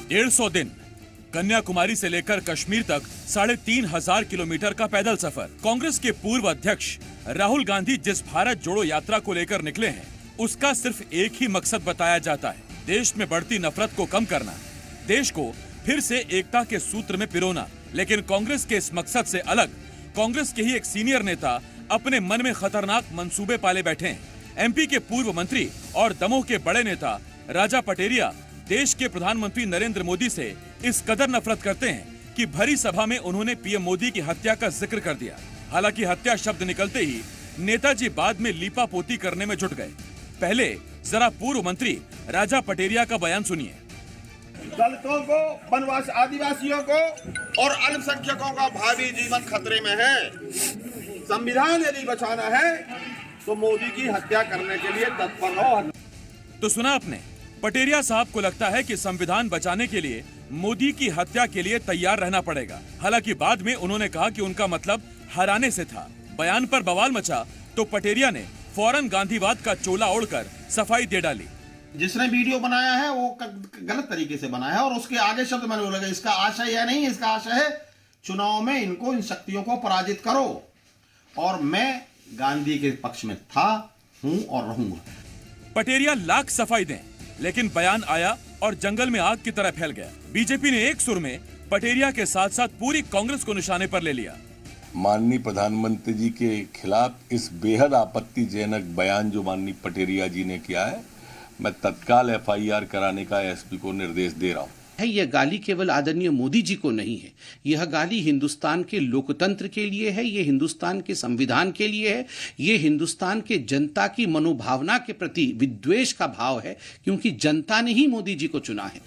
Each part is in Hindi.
150 दिन, कन्याकुमारी से लेकर कश्मीर तक 3500 किलोमीटर का पैदल सफर। कांग्रेस के पूर्व अध्यक्ष राहुल गांधी जिस भारत जोड़ो यात्रा को लेकर निकले हैं, उसका सिर्फ एक ही मकसद बताया जाता है, देश में बढ़ती नफरत को कम करना, देश को फिर से एकता के सूत्र में पिरोना। लेकिन कांग्रेस के इस मकसद से अलग कांग्रेस के ही एक सीनियर नेता अपने मन में खतरनाक मंसूबे पाले बैठे हैं। एमपी के पूर्व मंत्री और दमोह के बड़े नेता राजा पटेरिया देश के प्रधानमंत्री नरेंद्र मोदी से इस कदर नफरत करते हैं कि भरी सभा में उन्होंने पीएम मोदी की हत्या का जिक्र कर दिया। हालांकि हत्या शब्द निकलते ही नेताजी बाद में लीपापोती करने में जुट गए। पहले जरा पूर्व मंत्री राजा पटेरिया का बयान सुनिए। दलितों को, वनवासी आदिवासियों को और अल्पसंख्यकों का भावी जीवन खतरे में है। संविधान यदि बचाना है तो मोदी की हत्या करने के लिए तत्पर हो। तो सुना आपने, पटेरिया साहब को लगता है कि संविधान बचाने के लिए मोदी की हत्या के लिए तैयार रहना पड़ेगा। हालांकि बाद में उन्होंने कहा कि उनका मतलब हराने से था। बयान पर बवाल मचा तो पटेरिया ने फौरन गांधीवाद का चोला ओढ़कर सफाई दे डाली। जिसने वीडियो बनाया है वो गलत तरीके से बनाया है और उसके आगे शब्द मैंने बोला, इसका आशय यह नहीं, इसका आशय है चुनाव में इनको, इन शक्तियों को पराजित करो। और मैं गांधी के पक्ष में था, हूं और रहूंगा। पटेरिया लाख सफाई दें, लेकिन बयान आया और जंगल में आग की तरह फैल गया। बीजेपी ने एक सुर में पटेरिया के साथ साथ पूरी कांग्रेस को निशाने पर ले लिया। माननीय प्रधानमंत्री जी के खिलाफ इस बेहद आपत्तिजनक बयान जो माननीय पटेरिया जी ने किया है, मैं तत्काल एफआईआर कराने का एसपी को निर्देश दे रहा हूं। यह गाली केवल आदरणीय मोदी जी को नहीं है, यह गाली हिंदुस्तान के लोकतंत्र के लिए है, यह हिंदुस्तान के संविधान के लिए है, यह हिंदुस्तान के जनता की मनोभावना के प्रति विद्वेष का भाव है, क्योंकि जनता ने ही मोदी जी को चुना है।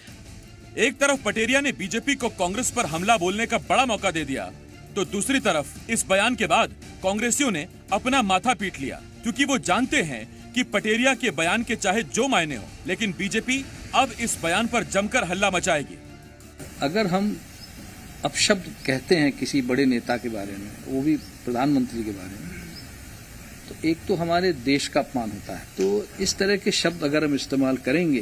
एक तरफ पटेरिया ने बीजेपी को कांग्रेस पर हमला बोलने का बड़ा मौका दे दिया, तो दूसरी तरफ इस बयान के बाद कांग्रेसियों ने अपना माथा पीट लिया, क्योंकि वो जानते हैं कि पटेरिया के बयान के चाहे जो मायने हो, लेकिन बीजेपी अब इस बयान पर जमकर हल्ला मचाएगी। अगर हम अपशब्द कहते हैं किसी बड़े नेता के बारे में, वो भी प्रधानमंत्री के बारे में, तो एक तो हमारे देश का अपमान होता है। तो इस तरह के शब्द अगर हम इस्तेमाल करेंगे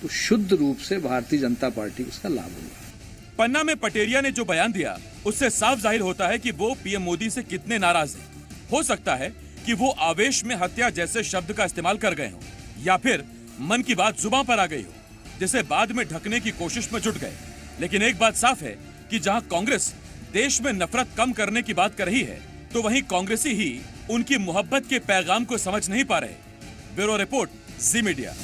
तो शुद्ध रूप से भारतीय जनता पार्टी उसका लाभ होगा। पन्ना में पटेरिया ने जो बयान दिया, उससे साफ जाहिर होता है कि वो पीएम मोदी से कितने नाराज हैं। हो सकता है कि वो आवेश में हत्या जैसे शब्द का इस्तेमाल कर गए हों, या फिर मन की बात जुबान पर आ गई हो, जिसे बाद में ढकने की कोशिश में जुट गए। लेकिन एक बात साफ है कि जहां कांग्रेस देश में नफरत कम करने की बात कर रही है, तो वहीं कांग्रेसी ही उनकी मोहब्बत के पैगाम को समझ नहीं पा रहे। ब्यूरो रिपोर्ट, जी मीडिया।